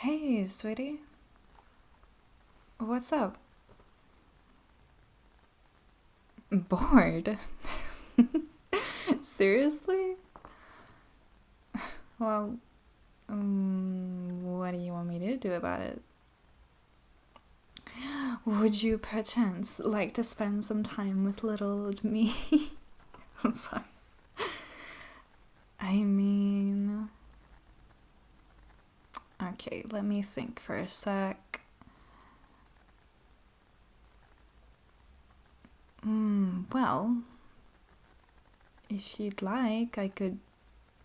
Hey, sweetie. What's up? Bored? Seriously? Well, what do you want me to do about it? Would you perchance like to spend some time with little old me? I'm sorry. I mean... Okay, let me think for a sec. Well, if you'd like, I could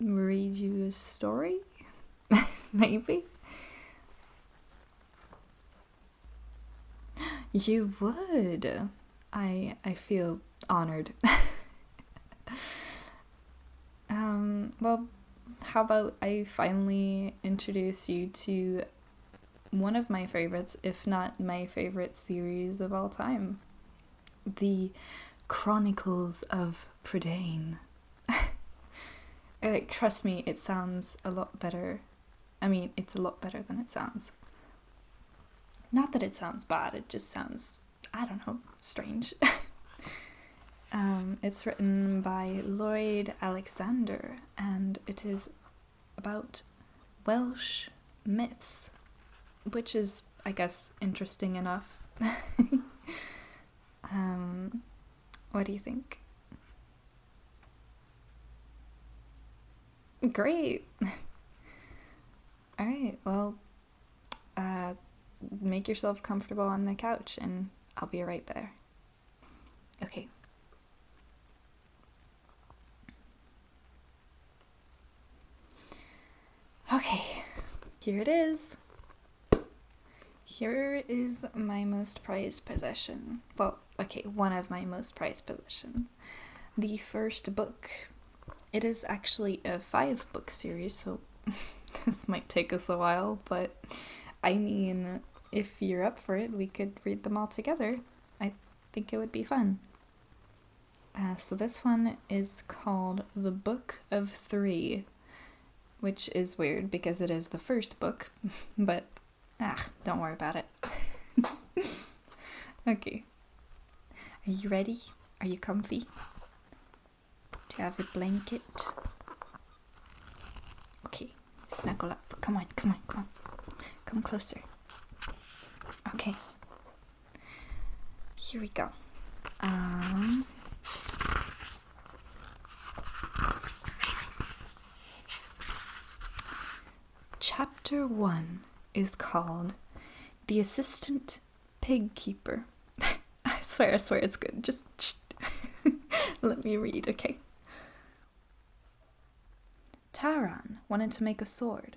read you a story? Maybe? You would. I feel honored. Well, how about I finally introduce you to one of my favorites, if not my favorite series of all time. The Chronicles of Prydain. Trust me, it sounds a lot better. I mean, it's a lot better than it sounds. Not that it sounds bad, it just sounds, I don't know, strange. It's written by Lloyd Alexander, and it is about Welsh myths, which is, I guess, interesting enough. What do you think? Great! Alright, well, make yourself comfortable on the couch and I'll be right there. Okay. Okay, here it is. Here is my most prized possession. Well, okay, one of my most prized possessions. The first book. It is actually a 5-book series, so this might take us a while, but I mean, if you're up for it, we could read them all together. I think it would be fun. So this one is called The Book of Three, which is weird because it is the first book, but don't worry about it. Okay. Are you ready? Are you comfy? Do you have a blanket? Okay, snuggle up. Come on. Come closer. Okay. Here we go. Chapter 1 is called The Assistant Pig Keeper. I swear it's good. Just let me read, okay? Taran wanted to make a sword,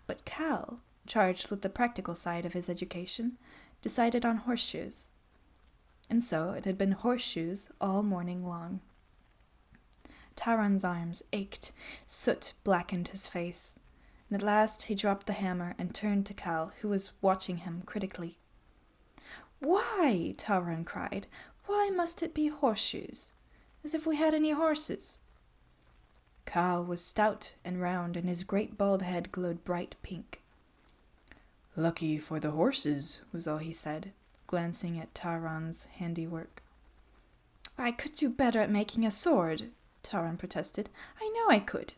but Cal, charged with the practical side of his education, decided on horseshoes. And so it had been horseshoes all morning long. Taran's arms ached, soot blackened his face, and at last he dropped the hammer and turned to Cal, who was watching him critically. "Why?" Taran cried. "Why must it be horseshoes? As if we had any horses." Cal was stout and round, and his great bald head glowed bright pink. "Lucky for the horses," was all he said, glancing at Taran's handiwork. "I could do better at making a sword," Taran protested. "I know I could."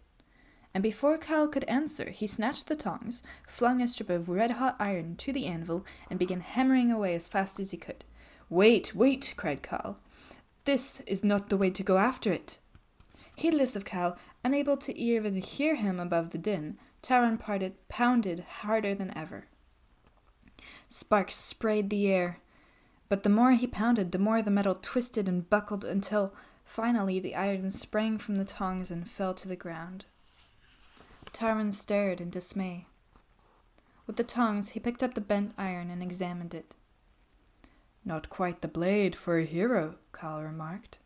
And before Cal could answer, he snatched the tongs, flung a strip of red-hot iron to the anvil, and began hammering away as fast as he could. Wait, cried Cal. "This is not the way to go after it." Heedless of Cal, unable to even hear him above the din, Taran pounded harder than ever. Sparks sprayed the air, but the more he pounded, the more the metal twisted and buckled until, finally, the iron sprang from the tongs and fell to the ground. Taran stared in dismay. With the tongs, he picked up the bent iron and examined it. "Not quite the blade for a hero," Cal remarked.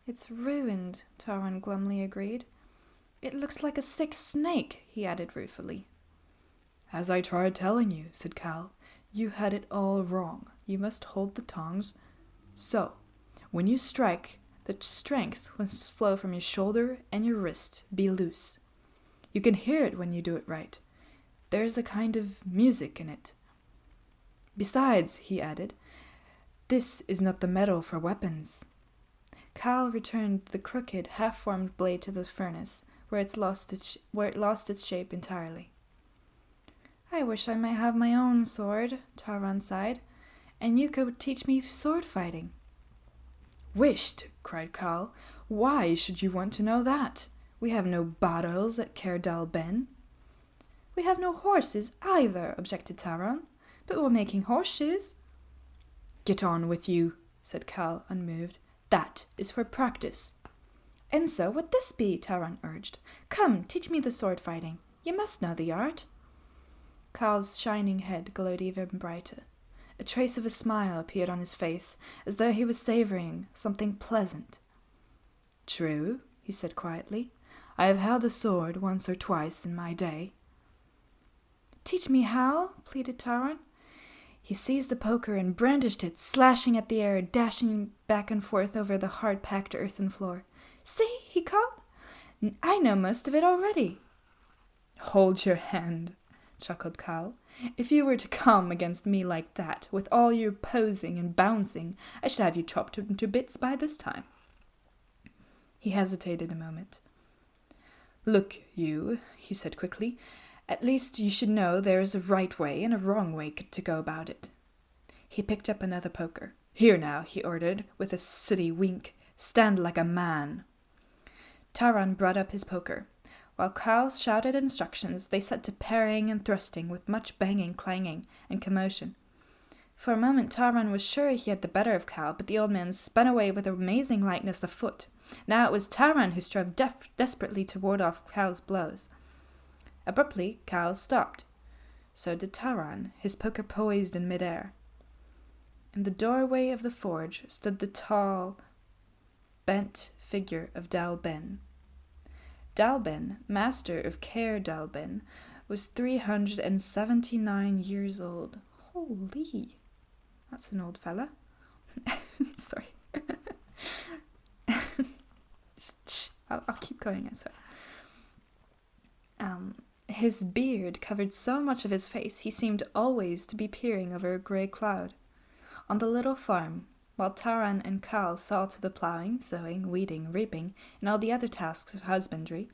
"It's ruined," Taran glumly agreed. "It looks like a sick snake," he added ruefully. "As I tried telling you," said Cal, "you had it all wrong. You must hold the tongs so. When you strike, the strength must flow from your shoulder and your wrist. Be loose. You can hear it when you do it right. There is a kind of music in it. Besides, he added, this is not the metal for weapons. Cal returned the crooked, half-formed blade to the furnace, where it lost its shape entirely. I wish I might have my own sword, Taran sighed, and you could teach me sword fighting. Wished, cried Cal. Why should you want to know that? We have no battles at Cair Dal Ben. We have no horses either, objected Taran, but we're making horseshoes. Get on with you, said Cal, unmoved. That is for practice. And so would this be, Taran urged. Come, teach me the sword fighting. You must know the art. Cal's shining head glowed even brighter. A trace of a smile appeared on his face, as though he was savouring something pleasant. True, he said quietly. I have held a sword once or twice in my day. Teach me how, pleaded Taran. He seized the poker and brandished it, slashing at the air, dashing back and forth over the hard-packed earthen floor. See, he called. I know most of it already. Hold your hand, chuckled Cal. If you were to come against me like that, with all your posing and bouncing, I should have you chopped into bits by this time. He hesitated a moment. Look, you, he said quickly, at least you should know there is a right way and a wrong way to go about it. He picked up another poker. Here now, he ordered, with a sooty wink, stand like a man. Taran brought up his poker. While Cal shouted instructions, they set to parrying and thrusting with much banging, clanging, and commotion. For a moment Taran was sure he had the better of Cal, but the old man spun away with amazing lightness of foot. Now it was Taran who strove desperately to ward off Cal's blows. Abruptly, Cal stopped. So did Taran, his poker poised in mid-air. In the doorway of the forge stood the tall, bent figure of Dal Ben. Dal Ben, master of Cair Dal Ben, was 379 years old. Holy, that's an old fella. Sorry. I'll keep going, sorry. His beard covered so much of his face he seemed always to be peering over a grey cloud. On the little farm, while Taran and Cal saw to the ploughing, sowing, weeding, reaping, and all the other tasks of husbandry,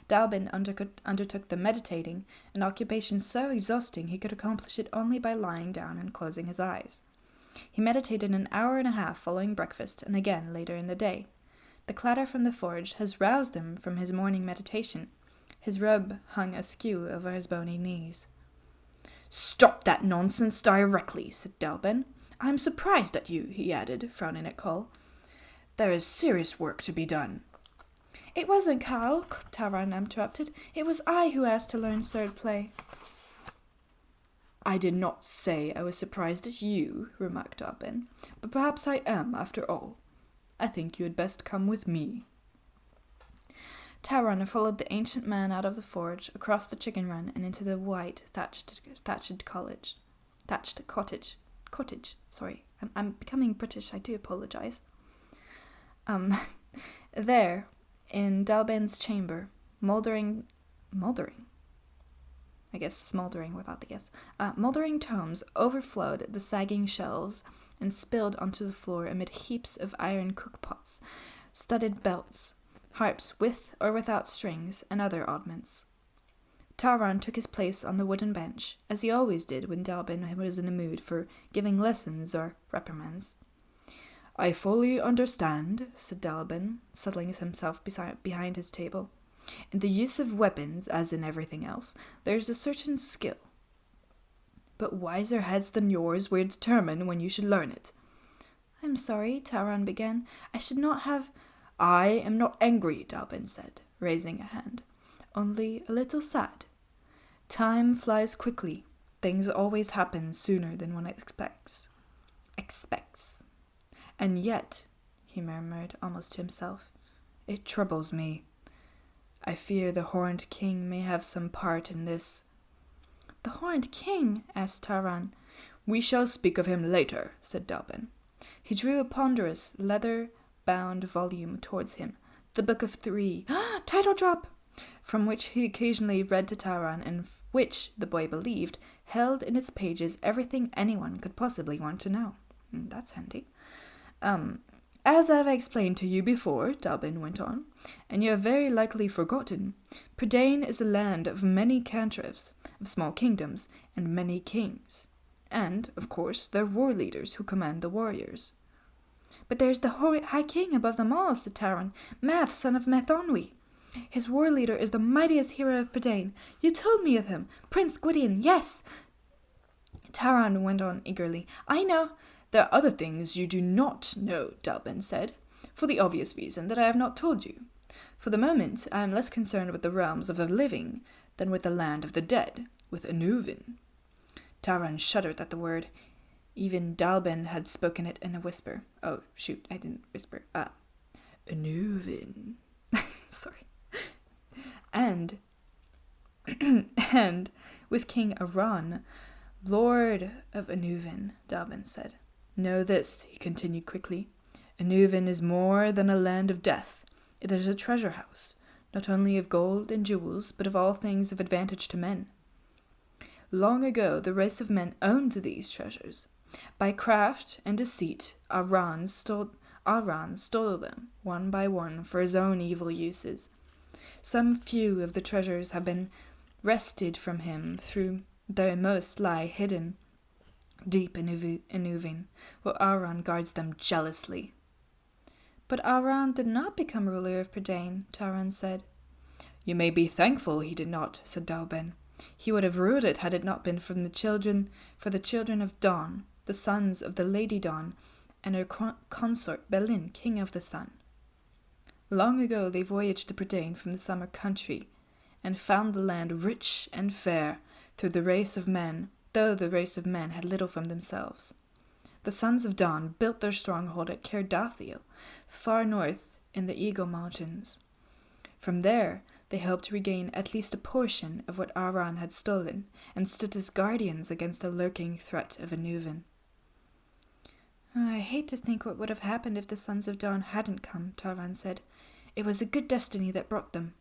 Dalbin undertook the meditating, an occupation so exhausting he could accomplish it only by lying down and closing his eyes. He meditated an hour and a half following breakfast, and again later in the day. The clatter from the forge has roused him from his morning meditation. His robe hung askew over his bony knees. "Stop that nonsense directly," said Dalbin. "I am surprised at you," he added, frowning at Cole. "There is serious work to be done." "It wasn't Cal," Taran interrupted. "It was I who asked to learn sword play." "I did not say I was surprised at you," remarked Dalbin, "but perhaps I am, after all. I think you had best come with me." Taran followed the ancient man out of the forge, across the chicken run, and into the white thatched cottage. Sorry, I'm becoming British. I do apologize. There, in Dalben's chamber, mouldering. I guess smoldering without the S. Mouldering tomes overflowed the sagging shelves and spilled onto the floor amid heaps of iron cookpots, studded belts, harps with or without strings, and other oddments. Taran took his place on the wooden bench, as he always did when Dalbin was in the mood for giving lessons or reprimands. "I fully understand," said Dalbin, settling himself behind his table. "In the use of weapons, as in everything else, there is a certain skill. But wiser heads than yours will determine when you should learn it." "I'm sorry," Taran began. "I should not have—" "I am not angry," Dalbin said, raising a hand. "Only a little sad. Time flies quickly. Things always happen sooner than one expects. And yet," he murmured almost to himself, "it troubles me. I fear the Horned King may have some part in this." "The Horned King?" asked Taran. "We shall speak of him later," said Dalbin. He drew a ponderous, leather-bound volume towards him. The Book of Three. Title drop! from which he occasionally read to Tauron, and which, the boy believed, held in its pages everything anyone could possibly want to know. That's handy. As I've explained to you before, Dalbin went on, and you have very likely forgotten, Prydain is a land of many cantrevs, of small kingdoms, and many kings. And, of course, their war leaders who command the warriors. But there's the High King above them all, said Tauron, Math, son of Mathonwy. His war leader is the mightiest hero of Prydain. You told me of him, Prince Gwydion, yes. Tauron went on eagerly. I know. There are other things you do not know, Dalbin said, for the obvious reason that I have not told you. For the moment, I am less concerned with the realms of the living than with the land of the dead, with Anuvin. Tauron shuddered at the word. Even Dalbin had spoken it in a whisper. Oh, shoot, I didn't whisper. Anuvin. Sorry. And with King Aran, Lord of Anuvin, Dalbin said. Know this, he continued quickly. Anuvin is more than a land of death. It is a treasure house, not only of gold and jewels, but of all things of advantage to men. Long ago, the race of men owned these treasures. By craft and deceit, Aran stole them, one by one, for his own evil uses. Some few of the treasures have been wrested from him, though most lie hidden deep in Anuvin, where Aran guards them jealously. But Aran did not become ruler of Prydain, Tauron said. You may be thankful he did not, said Dalbin. He would have ruled it had it not been for the children of Dawn, the sons of the Lady Dawn, and her consort Belin, king of the sun. Long ago they voyaged to Prydain from the summer country, and found the land rich and fair through the race of men, though the race of men had little from themselves. The sons of Dawn built their stronghold at Caerdathiel, far north in the Eagle Mountains. From there they helped regain at least a portion of what Aran had stolen, and stood as guardians against the lurking threat of Anuvin. I hate to think what would have happened if the sons of Dawn hadn't come, Tauron said. It was a good destiny that brought them.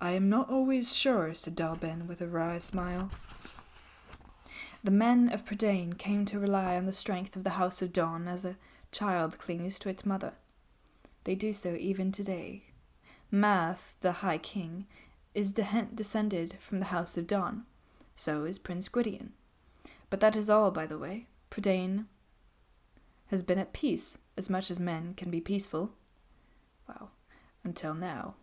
I am not always sure, said Dalbin with a wry smile. The men of Prydain came to rely on the strength of the House of Dawn as a child clings to its mother. They do so even today. Math, the High King, is descended from the House of Dawn. So is Prince Gwydion. But that is all, by the way. Prydain has been at peace, as much as men can be peaceful. Well, until now.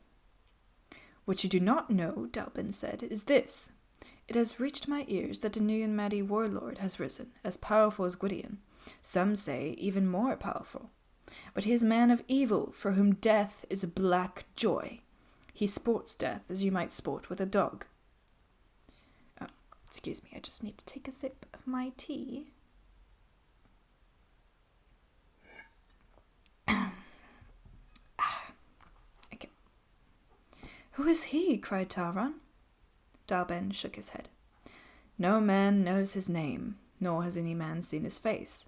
What you do not know, Dalbin said, is this. It has reached my ears that a new and mighty warlord has risen, as powerful as Gwydion. Some say even more powerful. But he is a man of evil, for whom death is a black joy. He sports death as you might sport with a dog. Excuse me, I just need to take a sip of my tea. Okay. Who is he? Cried Tauron. Dalbin shook his head. No man knows his name, nor has any man seen his face.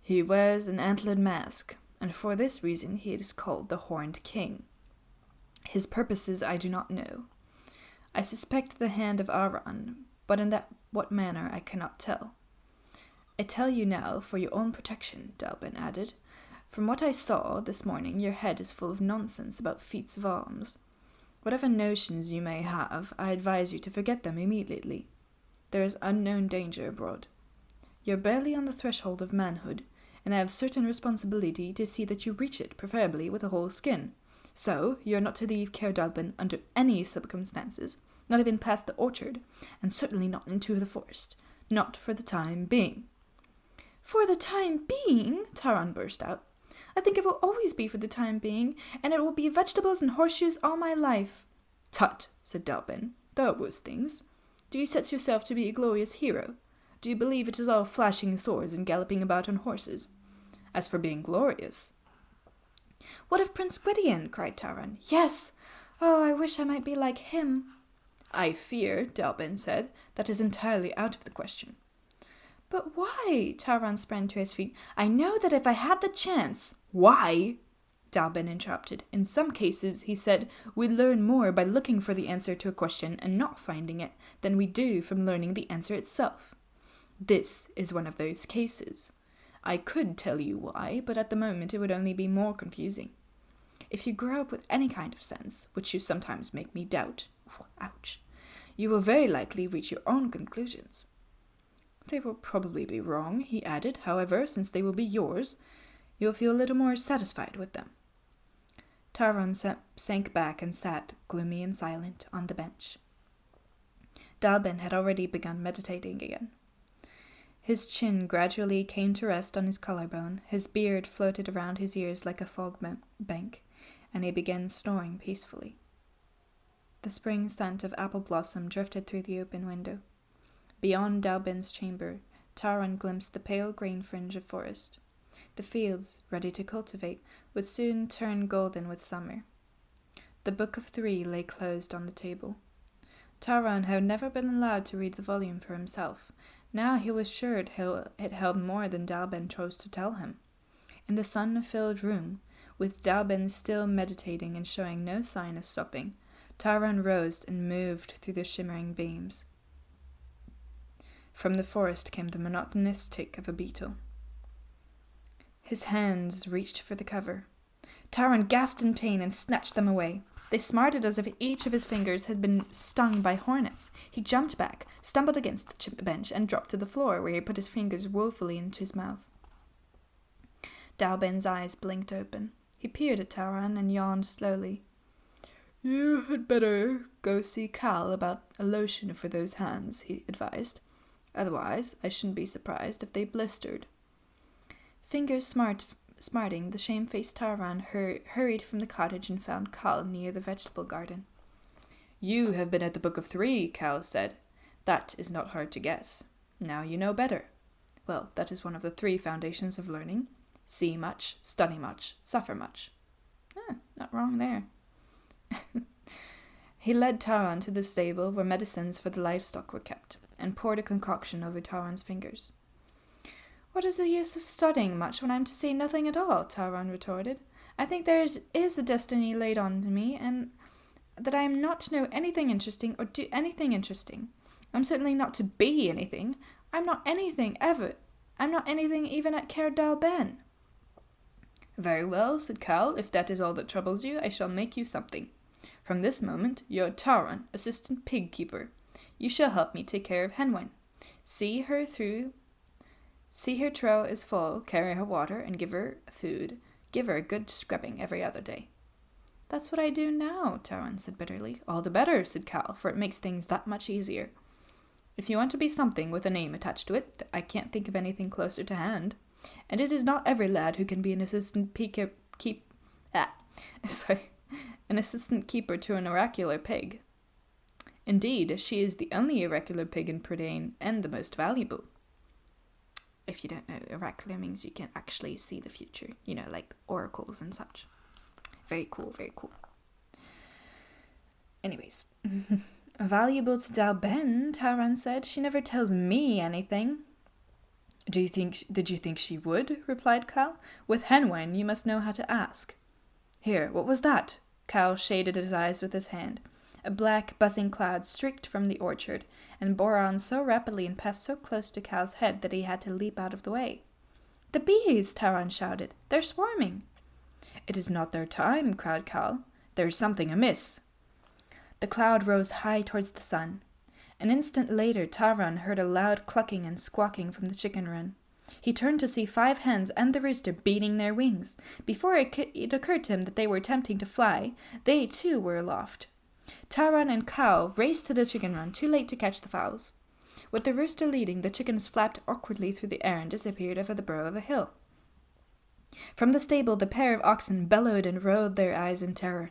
He wears an antlered mask, and for this reason he is called the Horned King. His purposes I do not know. I suspect the hand of Aran, but in what manner I cannot tell. I tell you now for your own protection, Dalbin added. From what I saw this morning, your head is full of nonsense about feats of arms. Whatever notions you may have, I advise you to forget them immediately. There is unknown danger abroad. You are barely on the threshold of manhood, and I have certain responsibility to see that you reach it, preferably with a whole skin. So, you are not to leave Caer-Dalbin under any circumstances, not even past the orchard, and certainly not into the forest. Not for the time being. For the time being? Tauron burst out. I think it will always be for the time being, and it will be vegetables and horseshoes all my life. Tut, said Dalbin. There are worse things. Do you set yourself to be a glorious hero? Do you believe it is all flashing swords and galloping about on horses? As for being glorious... What of Prince Gwydion? Cried Tauron. Yes! Oh, I wish I might be like him. I fear, Dalbin said, that is entirely out of the question. But why? Tauron sprang to his feet. I know that if I had the chance... Why? Dalben interrupted. In some cases, he said, we learn more by looking for the answer to a question and not finding it than we do from learning the answer itself. This is one of those cases. I could tell you why, but at the moment it would only be more confusing. If you grow up with any kind of sense, which you sometimes make me doubt, ouch, you will very likely reach your own conclusions. They will probably be wrong, he added. However, since they will be yours, you'll feel a little more satisfied with them. Taran sank back and sat, gloomy and silent, on the bench. Dalben had already begun meditating again. His chin gradually came to rest on his collarbone, his beard floated around his ears like a fog bank, and he began snoring peacefully. The spring scent of apple blossom drifted through the open window. Beyond Dalben's chamber, Taran glimpsed the pale green fringe of forest. The fields, ready to cultivate, would soon turn golden with summer. The Book of 3 lay closed on the table. Taran had never been allowed to read the volume for himself. Now he was sure it held more than Dalben chose to tell him. In the sun-filled room, with Dalben still meditating and showing no sign of stopping, Taran rose and moved through the shimmering beams. From the forest came the monotonous tick of a beetle. His hands reached for the cover. Taran gasped in pain and snatched them away. They smarted as if each of his fingers had been stung by hornets. He jumped back, stumbled against the bench, and dropped to the floor, where he put his fingers woefully into his mouth. Dalben's eyes blinked open. He peered at Taran and yawned slowly. You had better go see Cal about a lotion for those hands, he advised. Otherwise, I shouldn't be surprised if they blistered. Fingers smarting, the shamefaced Taran hurried from the cottage and found Cal near the vegetable garden. You have been at the Book of 3, Cal said. That is not hard to guess. Now you know better. Well, that is one of the 3 foundations of learning. See much, study much, suffer much. Not wrong there. He led Taran to the stable where medicines for the livestock were kept, and poured a concoction over Taran's fingers. What is the use of studying much when I'm to see nothing at all? Taran retorted. I think there is a destiny laid on to me, and that I am not to know anything interesting or do anything interesting. I'm certainly not to be anything. I'm not anything ever. I'm not anything even at Caer Dalben. Very well, said Cal. If that is all that troubles you, I shall make you something. From this moment, you're Taran, assistant pig keeper. You shall help me take care of Henwen. See her trough is full, carry her water, and give her food. Give her a good scrubbing every other day. That's what I do now, Taran said bitterly. All the better, said Cal, for it makes things that much easier. If you want to be something with a name attached to it, I can't think of anything closer to hand. And it is not every lad who can be an assistant keeper to an oracular pig. Indeed, she is the only oracular pig in Prydain, and the most valuable. If you don't know, oracular means you can actually see the future. You know, like oracles and such. Very cool, very cool. Anyways. Valuable to Dalben, Taran said. She never tells me anything. Did you think she would? Replied Cal. With Henwen, you must know how to ask. Here, what was that? Cal shaded his eyes with his hand. A black, buzzing cloud streaked from the orchard, and bore on so rapidly and passed so close to Cal's head that he had to leap out of the way. The bees! Taran shouted. They're swarming. It is not their time, cried Cal. There is something amiss. The cloud rose high towards the sun. An instant later, Taran heard a loud clucking and squawking from the chicken run. He turned to see 5 hens and the rooster beating their wings. Before it occurred to him that they were attempting to fly, they too were aloft. Taran and Cal raced to the chicken run, too late to catch the fowls. With the rooster leading, the chickens flapped awkwardly through the air and disappeared over the brow of a hill. From the stable, the pair of oxen bellowed and rolled their eyes in terror.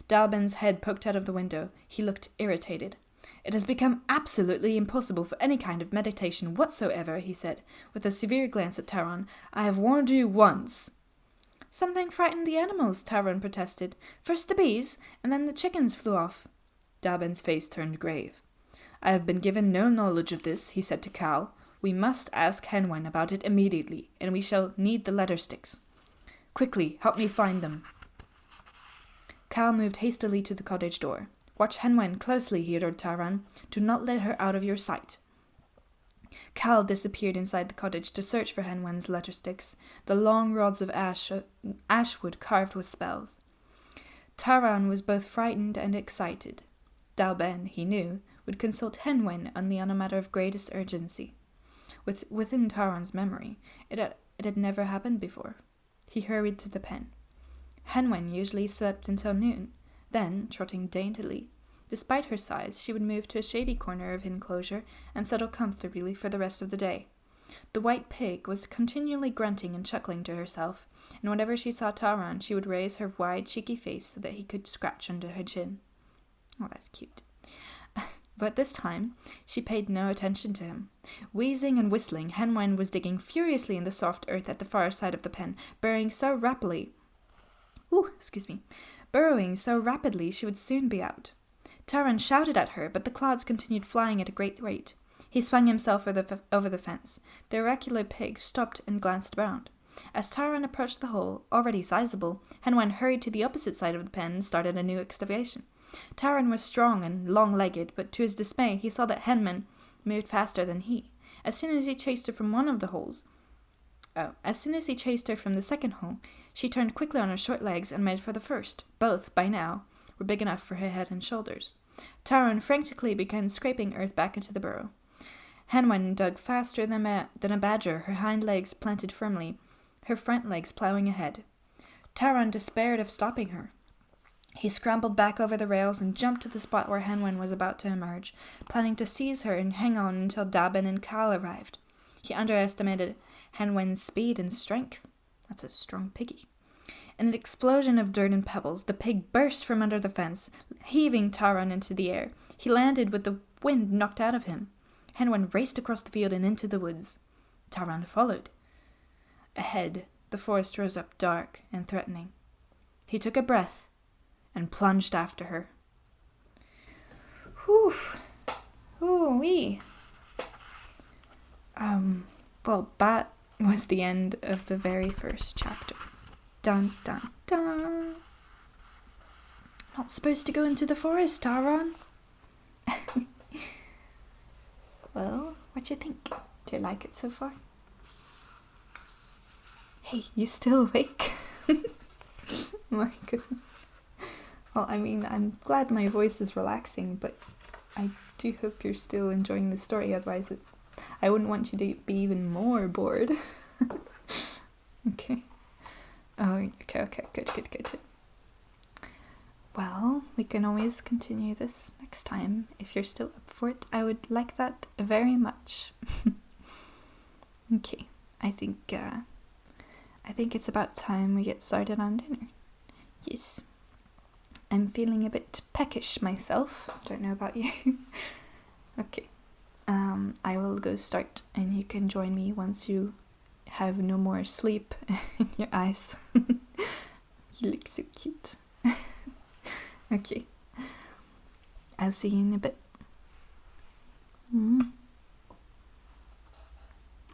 Dalben's head poked out of the window. He looked irritated. It has become absolutely impossible for any kind of meditation whatsoever, he said, with a severe glance at Taran. I have warned you once. Something frightened the animals, Taran protested. First the bees, and then the chickens flew off. Dalben's face turned grave. I have been given no knowledge of this, he said to Cal. We must ask Henwen about it immediately, and we shall need the letter sticks. Quickly, help me find them. Cal moved hastily to the cottage door. "Watch Henwen closely," he ordered Taran. "Do not let her out of your sight." Cal disappeared inside the cottage to search for Henwen's letter sticks, the long rods of ashwood carved with spells. Taran was both frightened and excited. Dalben, he knew, would consult Henwen on a matter of greatest urgency. Within Taran's memory, it had never happened before. He hurried to the pen. Henwen usually slept until noon. Then, trotting daintily, despite her size, she would move to a shady corner of enclosure and settle comfortably for the rest of the day. The white pig was continually grunting and chuckling to herself, and whenever she saw Taran, she would raise her wide, cheeky face so that he could scratch under her chin. Oh, that's cute. But this time, she paid no attention to him. Wheezing and whistling, Henwen was digging furiously in the soft earth at the far side of the pen, burrowing so rapidly she would soon be out. Taran shouted at her, but the clods continued flying at a great rate. He swung himself over the fence. The oracular pig stopped and glanced around. As Taran approached the hole, already sizable, Henwen hurried to the opposite side of the pen and started a new excavation. Taran was strong and long-legged, but to his dismay he saw that Henwen moved faster than he. As soon as he chased her from the second hole, she turned quickly on her short legs and made for the first. Both, by now, were big enough for her head and shoulders. Taran frantically began scraping earth back into the burrow. Henwen dug faster than a badger, her hind legs planted firmly, her front legs plowing ahead. Taran despaired of stopping her. He scrambled back over the rails and jumped to the spot where Henwen was about to emerge, planning to seize her and hang on until Dalben and Cal arrived. He underestimated Henwen's speed and strength. That's a strong piggy. In an explosion of dirt and pebbles, the pig burst from under the fence, heaving Taran into the air. He landed with the wind knocked out of him. Henwen raced across the field and into the woods. Taran followed. Ahead, the forest rose up dark and threatening. He took a breath and plunged after her. Whew. Ooh-wee. Well, that was the end of the very first chapter. Dun, dun, dun. Not supposed to go into the forest, Taran. Well, what do you think? Do you like it so far? Hey, you still awake? My goodness. Well, I mean, I'm glad my voice is relaxing, but I do hope you're still enjoying the story, otherwise I wouldn't want you to be even more bored. Okay. Oh, okay, good. Well, we can always continue this next time. If you're still up for it, I would like that very much. Okay, I think it's about time we get started on dinner. Yes. I'm feeling a bit peckish myself. Don't know about you. Okay. I will go start, and you can join me once you have no more sleep in your eyes. You look so cute. Okay. I'll see you in a bit.